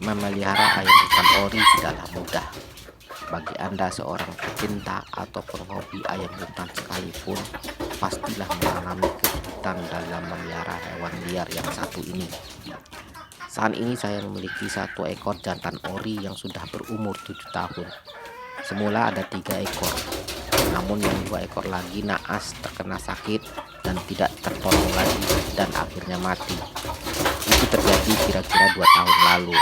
Memelihara ayam hutan ori tidaklah mudah. Bagi Anda seorang pecinta ataupun hobi ayam hutan sekalipun, pastilah mengalami kesulitan dalam memelihara hewan liar yang satu ini. Saat ini saya memiliki satu ekor jantan ori yang sudah berumur 7 tahun. Semula ada 3 ekor, namun yang 2 ekor lagi naas terkena sakit dan tidak tertolong lagi dan akhirnya mati. Itu terjadi kira-kira 2 tahun lalu.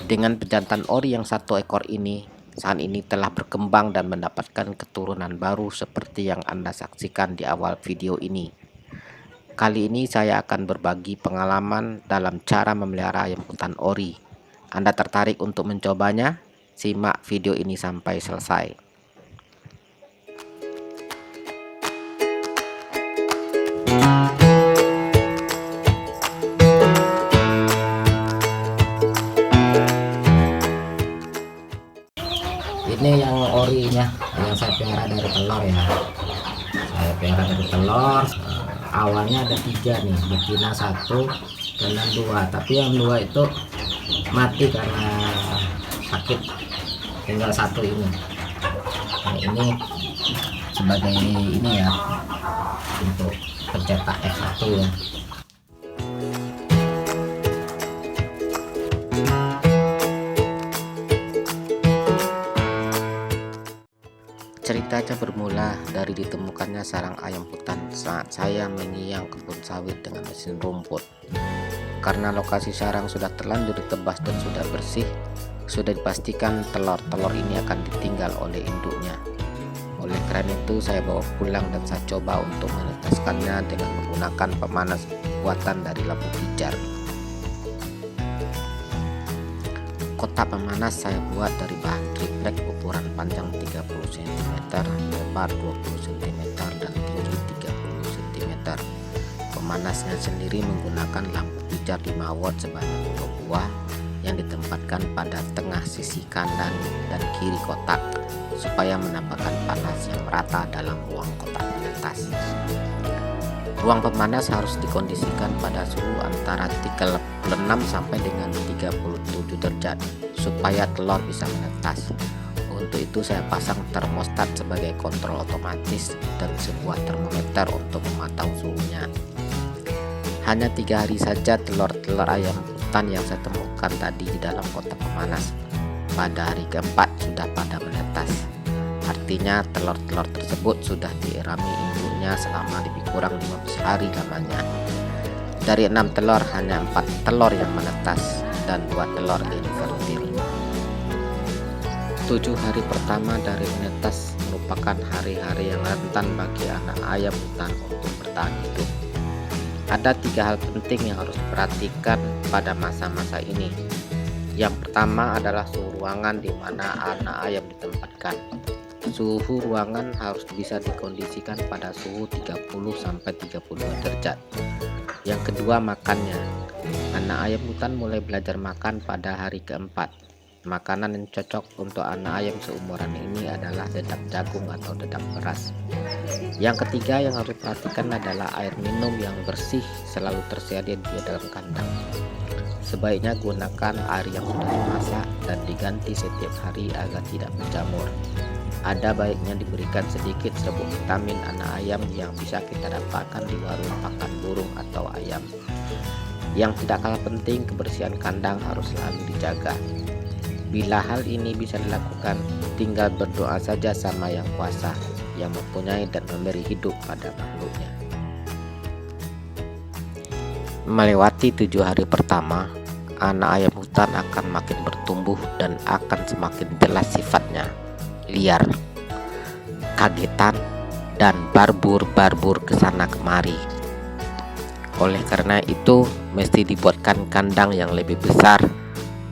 Dengan pejantan ori yang 1 ekor ini, saat ini telah berkembang dan mendapatkan keturunan baru seperti yang Anda saksikan di awal video ini. Kali ini saya akan berbagi pengalaman dalam cara memelihara ayam hutan ori. Anda tertarik untuk mencobanya? Simak video ini sampai selesai. Ini yang orinya yang saya pelihara dari telur ya. Saya pelihara dari telur. Awalnya ada 3 nih, betina 1 dan 2, tapi yang 2 itu mati karena sakit, tinggal 1 ini. Nah, ini sebagai ini ya, untuk pencetak F1 ya. Ceritanya bermula dari ditemukannya sarang ayam hutan saat saya menyiang kebun sawit dengan mesin rumput. Karena lokasi sarang sudah terlanjur ditebas dan sudah bersih, sudah dipastikan telur-telur ini akan ditinggal oleh induknya. Oleh karena itu saya bawa pulang dan saya coba untuk menetaskannya dengan menggunakan pemanas buatan dari lampu pijar. Kotak pemanas saya buat dari bahan triplek ukuran panjang 30 cm, lebar 20 cm, dan tinggi 30 cm. Pemanasnya sendiri menggunakan lampu pijar 5 watt sebanyak 2 buah yang ditempatkan pada tengah sisi kanan dan kiri kotak supaya mendapatkan panas yang merata dalam ruang kotak penetas. Ruang pemanas harus dikondisikan pada suhu antara 36 sampai dengan 37 derajat supaya telur bisa menetas. Untuk itu saya pasang termostat sebagai kontrol otomatis dan sebuah termometer untuk memantau suhunya. Hanya 3 hari saja telur-telur ayam hutan yang saya temukan tadi di dalam kotak pemanas. Pada hari keempat sudah pada menetas. Artinya telur-telur tersebut sudah diirami induknya selama lebih kurang 15 hari lamanya. Dari 6 telur hanya 4 telur yang menetas dan 2 telur infertil. 7 hari pertama dari menetas merupakan hari-hari yang rentan bagi anak ayam hutan untuk bertahan hidup. Ada 3 hal penting yang harus diperhatikan pada masa-masa ini. Yang pertama adalah suhu ruangan di mana anak ayam ditempatkan. Suhu ruangan harus bisa dikondisikan pada suhu 30-32 derajat. Yang kedua, makannya. Anak ayam hutan mulai belajar makan pada hari keempat. Makanan yang cocok untuk anak ayam seumuran ini adalah dedap jagung atau dedap beras. Yang ketiga yang harus diperhatikan adalah air minum yang bersih selalu tersedia di dalam kandang. Sebaiknya gunakan air yang sudah dimasak dan diganti setiap hari agar tidak berjamur. Ada baiknya diberikan sedikit serbuk vitamin anak ayam yang bisa kita dapatkan di warung pakan burung atau ayam. Yang tidak kalah penting, kebersihan kandang harus selalu dijaga. Bila hal ini bisa dilakukan, tinggal berdoa saja sama Yang Kuasa yang mempunyai dan memberi hidup pada makhluknya. Melewati 7 hari pertama, anak ayam hutan akan makin bertumbuh dan akan semakin jelas sifatnya. Liar, kagetan, dan barbur kesana kemari. Oleh karena itu mesti dibuatkan kandang yang lebih besar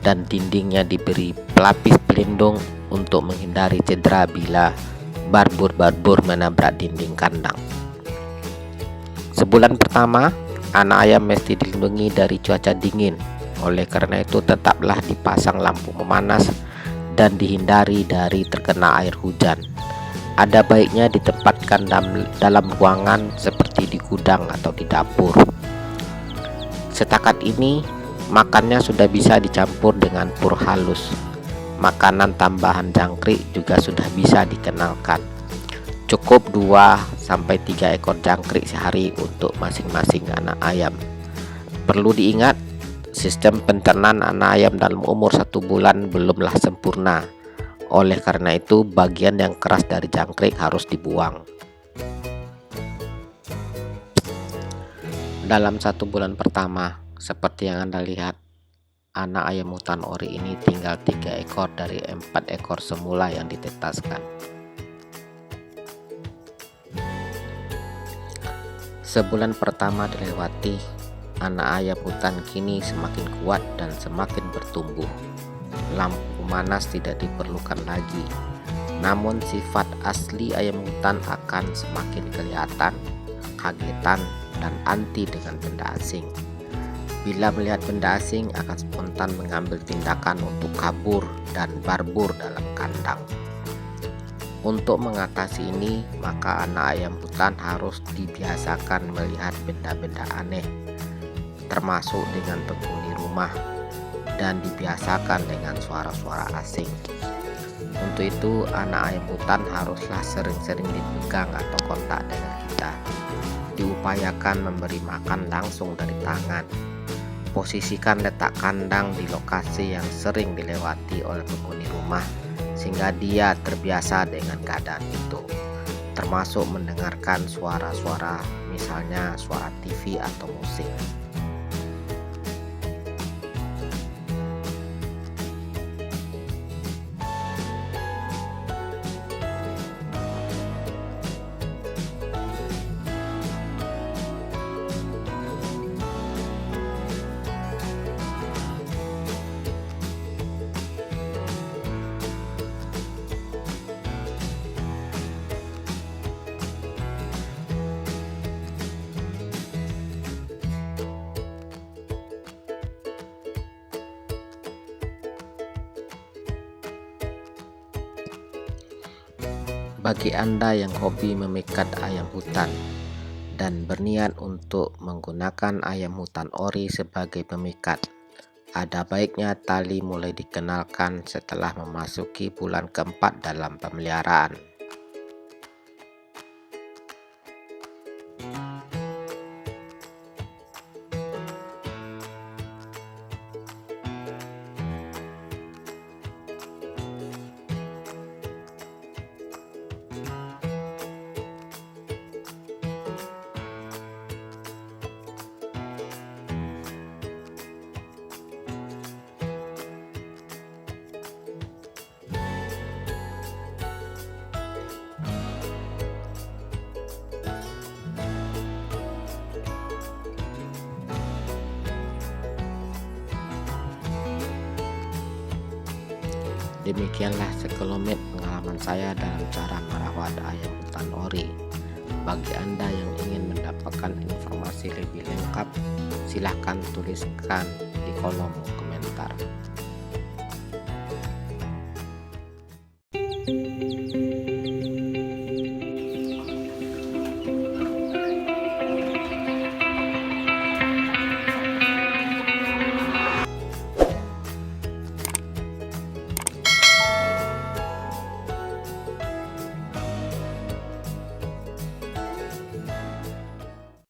dan dindingnya diberi pelapis pelindung untuk menghindari cedera bila barbur menabrak dinding kandang. Sebulan pertama anak ayam mesti dilindungi dari cuaca dingin. Oleh karena itu tetaplah dipasang lampu pemanas dan dihindari dari terkena air hujan. Ada baiknya ditempatkan dalam ruangan seperti di gudang atau di dapur. Setakat ini Makannya sudah bisa dicampur dengan pur halus. Makanan tambahan jangkrik juga sudah bisa dikenalkan. Cukup 2-3 ekor jangkrik sehari untuk masing-masing anak ayam. Perlu diingat, sistem pencernaan anak ayam dalam umur 1 bulan belumlah sempurna. Oleh karena itu, bagian yang keras dari jangkrik harus dibuang. Dalam 1 bulan pertama, seperti yang Anda lihat, anak ayam hutan ori ini tinggal 3 ekor dari 4 ekor semula yang ditetaskan. Sebulan pertama dilewati, anak ayam hutan kini semakin kuat dan semakin bertumbuh. Lampu panas tidak diperlukan lagi, namun sifat asli ayam hutan akan semakin kelihatan, kagetan, dan anti dengan benda asing. Bila melihat benda asing akan spontan mengambil tindakan untuk kabur dan barbur dalam kandang. Untuk mengatasi ini, maka anak ayam hutan harus dibiasakan melihat benda-benda aneh, termasuk dengan penghuni rumah, dan dibiasakan dengan suara-suara asing. Untuk itu, anak ayam hutan haruslah sering-sering dipegang atau kontak dengan kita. Diupayakan memberi makan langsung dari tangan. Posisikan letak kandang di lokasi yang sering dilewati oleh penghuni rumah sehingga dia terbiasa dengan keadaan itu, termasuk mendengarkan suara-suara, misalnya suara TV atau musik. Bagi Anda yang hobi memikat ayam hutan dan berniat untuk menggunakan ayam hutan ori sebagai pemikat, ada baiknya tali mulai dikenalkan setelah memasuki bulan keempat dalam pemeliharaan. Demikianlah sekelumit pengalaman saya dalam cara merawat ayam hutan ori. Bagi Anda yang ingin mendapatkan informasi lebih lengkap, silahkan tuliskan di kolom komentar.